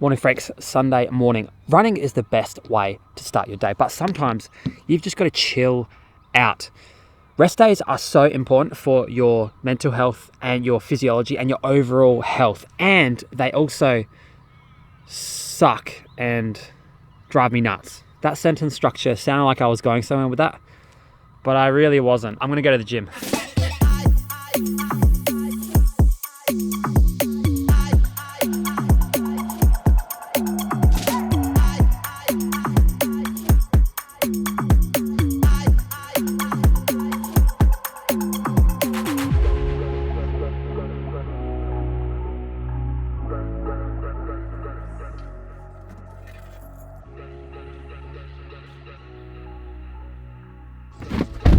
Morning freaks, Sunday morning. Running is the best way to start your day, but sometimes you've just got to chill out. Rest days are so important for your mental health and your physiology and your overall health, and they also suck and drive me nuts. That sentence structure sounded like I was going somewhere with that, but I really wasn't. I'm gonna go to the gym.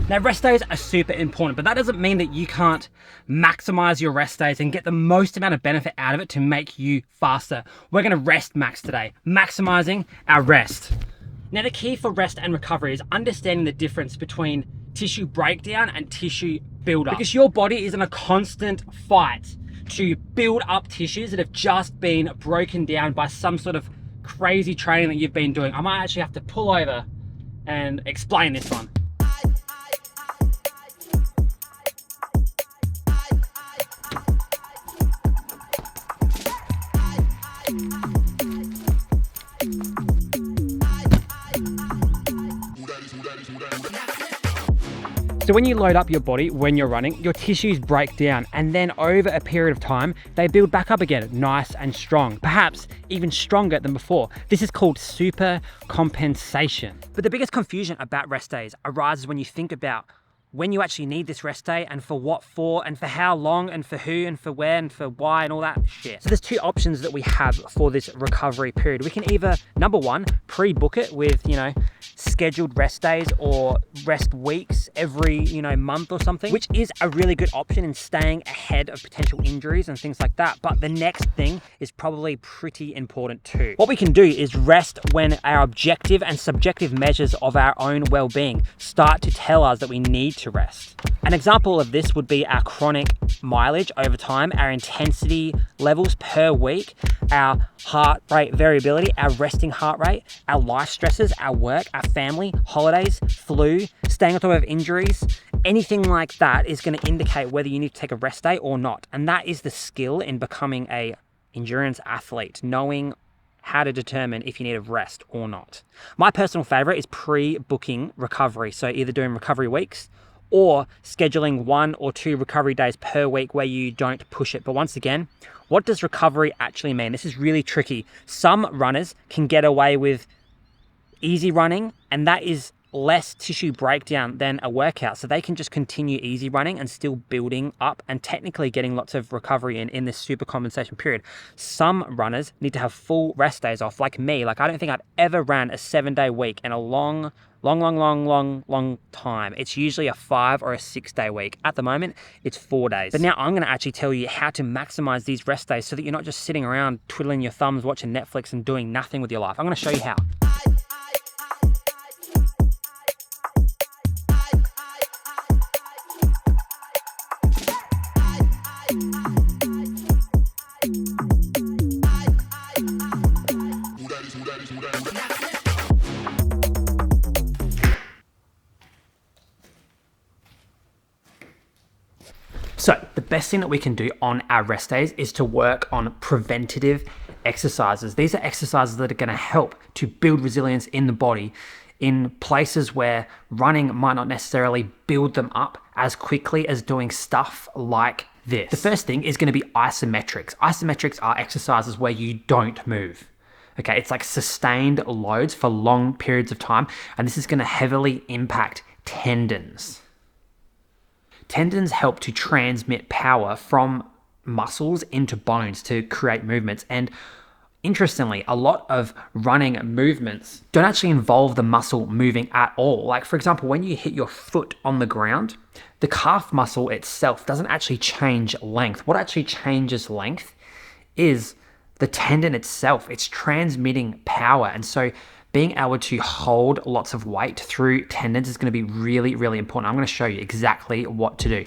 Now, rest days are super important, but that doesn't mean that you can't maximize your rest days and get the most amount of benefit out of it to make you faster. We're gonna rest max today, maximizing our rest. Now, the key for rest and recovery is understanding the difference between tissue breakdown and tissue buildup, because your body is in a constant fight to build up tissues that have just been broken down by some sort of crazy training that you've been doing. I might actually have to pull over and explain this one. So when you load up your body when you're running, your tissues break down, and then over a period of time, they build back up again, nice and strong, perhaps even stronger than before. This is called super compensation. But the biggest confusion about rest days arises when you think about when you actually need this rest day and for what for and for how long and for who and for where and for why and all that shit. So there's two options that we have for this recovery period. We can either, number one, pre-book it with, scheduled rest days or rest weeks every, month or something, which is a really good option in staying ahead of potential injuries and things like that. But the next thing is probably pretty important too. What we can do is rest when our objective and subjective measures of our own well-being start to tell us that we need to rest. An example of this would be our chronic mileage over time, our intensity levels per week, our heart rate variability, our resting heart rate, our life stresses, our work, our family, holidays, flu, staying on top of injuries. Anything like that is going to indicate whether you need to take a rest day or not. And that is the skill in becoming a endurance athlete, knowing how to determine if you need a rest or not. My personal favorite is pre-booking recovery. So either doing recovery weeks or scheduling 1 or 2 recovery days per week where you don't push it. But once again, what does recovery actually mean? This is really tricky. Some runners can get away with easy running, and that is less tissue breakdown than a workout. So they can just continue easy running and still building up and technically getting lots of recovery in this super compensation period. Some runners need to have full rest days off, like me. I don't think I've ever ran a 7-day week in a long time. It's usually a 5 or a 6-day week. At the moment, it's 4 days. But now I'm going to actually tell you how to maximize these rest days so that you're not just sitting around twiddling your thumbs, watching Netflix and doing nothing with your life. I'm going to show you how. So the best thing that we can do on our rest days is to work on preventative exercises. These are exercises that are going to help to build resilience in the body in places where running might not necessarily build them up as quickly as doing stuff like this. The first thing is going to be isometrics. Isometrics are exercises where you don't move. Okay, it's like sustained loads for long periods of time, and this is going to heavily impact tendons. Tendons help to transmit power from muscles into bones to create movements. And interestingly, a lot of running movements don't actually involve the muscle moving at all. Like, for example, when you hit your foot on the ground, the calf muscle itself doesn't actually change length. What actually changes length is the tendon itself. It's transmitting power. And so being able to hold lots of weight through tendons is going to be really, really important. I'm going to show you exactly what to do.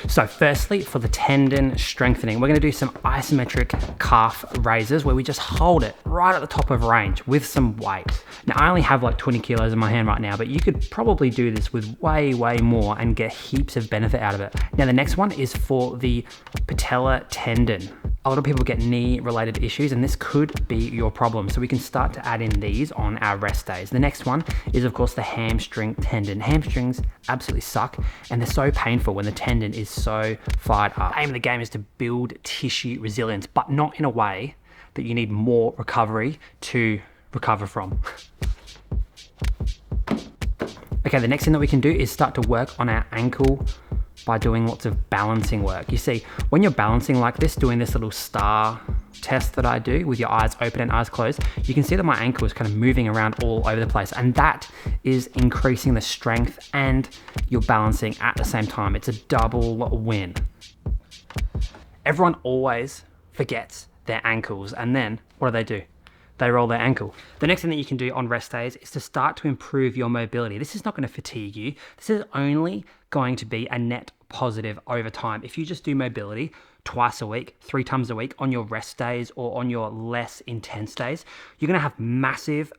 So firstly, for the tendon strengthening, we're gonna do some isometric calf raises where we just hold it right at the top of range with some weight. Now, I only have like 20 kilos in my hand right now, but you could probably do this with way more and get heaps of benefit out of it. Now, the next one is for the patellar tendon. A lot of people get knee related issues and this could be your problem. So we can start to add in these on our rest days. The next one is of course the hamstring tendon. Hamstrings absolutely suck and they're so painful when the tendon is so fired up. The aim of the game is to build tissue resilience, but not in a way that you need more recovery to recover from. Okay, the next thing that we can do is start to work on our ankle by doing lots of balancing work. You see, when you're balancing like this, doing this little star test that I do with your eyes open and eyes closed, you can see that my ankle is kind of moving around all over the place, and that is increasing the strength and you're balancing at the same time. It's a double win. Everyone always forgets their ankles, and then what do? They roll their ankle. The next thing that you can do on rest days is to start to improve your mobility. This is not going to fatigue you. This is only going to be a net positive over time. If you just do mobility twice a week, 3 times a week on your rest days or on your less intense days, you're going to have massive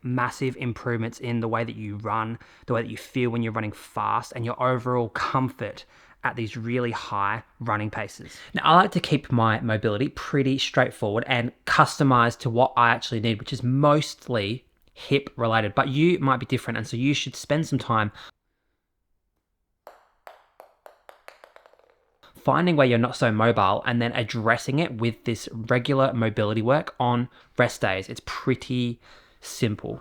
improvements in the way that you run, the way that you feel when you're running fast, and your overall comfort at these really high running paces. Now, I like to keep my mobility pretty straightforward and customized to what I actually need, which is mostly hip related, but you might be different. And so you should spend some time finding where you're not so mobile and then addressing it with this regular mobility work on rest days. It's pretty simple.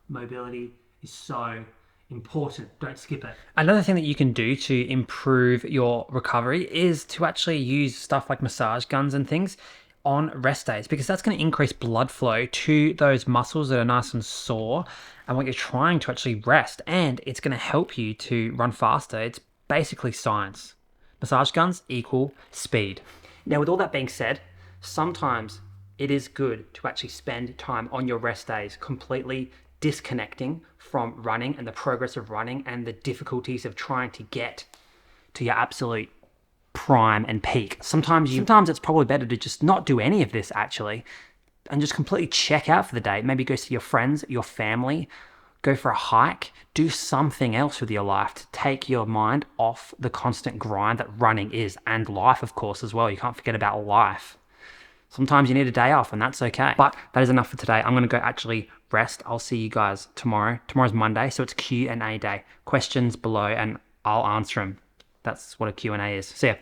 Mobility is so important. Don't skip it. Another thing that you can do to improve your recovery is to actually use stuff like massage guns and things on rest days, because that's going to increase blood flow to those muscles that are nice and sore and what you're trying to actually rest, and it's going to help you to run faster. It's basically science. Massage guns equal speed. Now, with all that being said, sometimes it is good to actually spend time on your rest days completely disconnecting from running and the progress of running and the difficulties of trying to get to your absolute prime and peak. Sometimes it's probably better to just not do any of this actually and just completely check out for the day. Maybe go see your friends, your family, go for a hike, do something else with your life to take your mind off the constant grind that running is, and life of course as well. You can't forget about life. Sometimes you need a day off and that's okay. But that is enough for today. I'm gonna go actually rest. I'll see you guys tomorrow. Tomorrow's Monday, so it's Q&A day. Questions below and I'll answer them. That's what a Q&A is. See ya.